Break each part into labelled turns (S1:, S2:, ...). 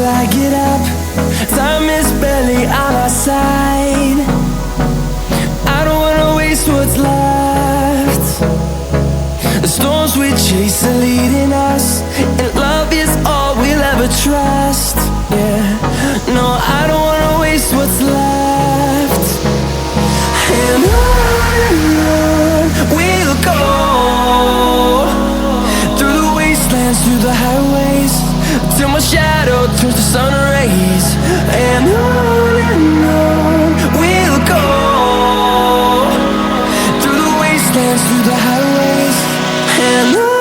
S1: till I get up. Time is barely on our side. I don't wanna waste what's left. The storms we chase are leading us, and love is all we'll ever trust. Yeah, no, I don't wanna waste what's left. And on we'll go, through the wastelands, through the highways, till my shadow turns to sun rays. And on we'll go, through the wastelands, through the highways, and on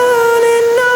S1: we'll go.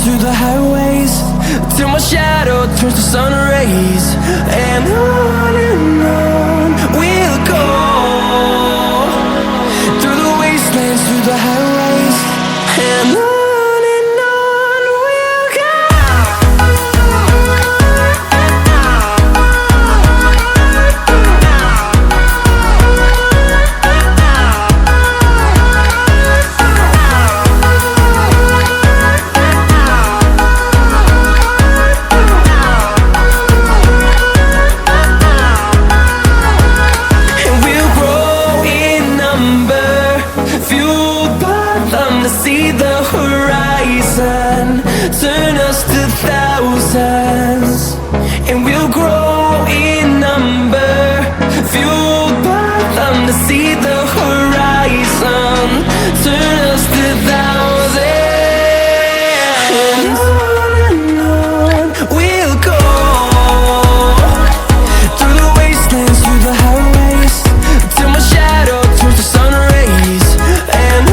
S1: Through the highways, till my shadow turns to sun rays. And on we'll go, through the wastelands, through the highways, and on we'll go. See the horizon, turn us to thousands, and we'll grow in number, fueled by them. To see the horizon, turn us to thousands, and on we'll go, through the wastelands, through the highways, till my shadow turns to sun rays. And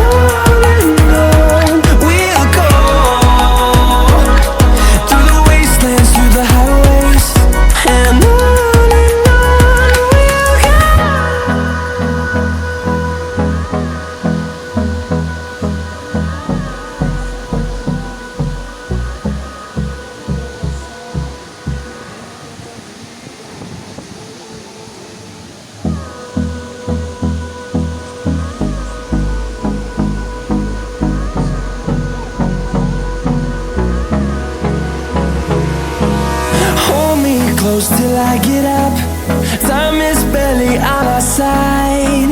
S1: close till I get up. Time is barely on our side.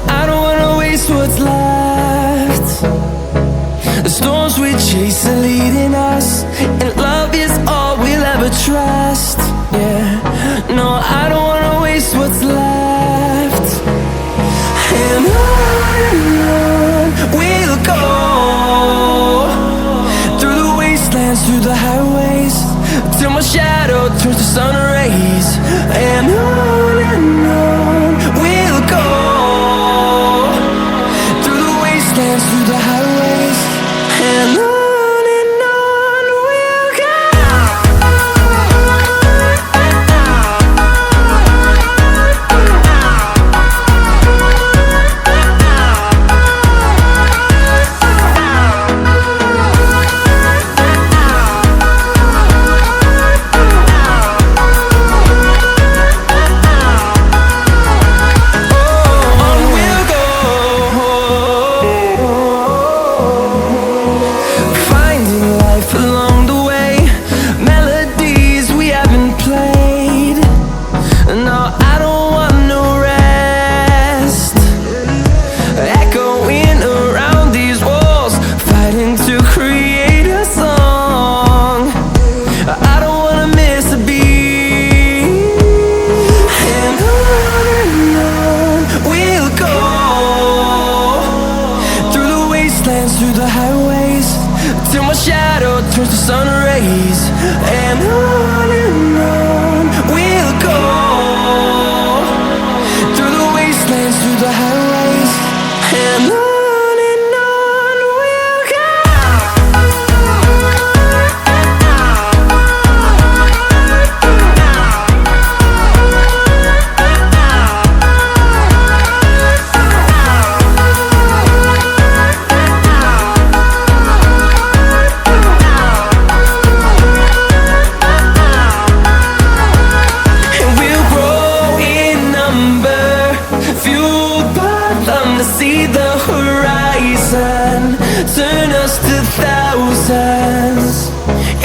S1: I don't wanna waste what's left. The storms we chase are leading us, and love is all we'll ever trust. Yeah, no, I don't wanna waste what's left. And on we'll go, through the wastelands, through the highways, till my shadow turns to sun rays. And on see the horizon, turn us to thousands,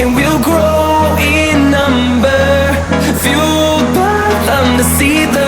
S1: and we'll grow in number, fueled by them to see the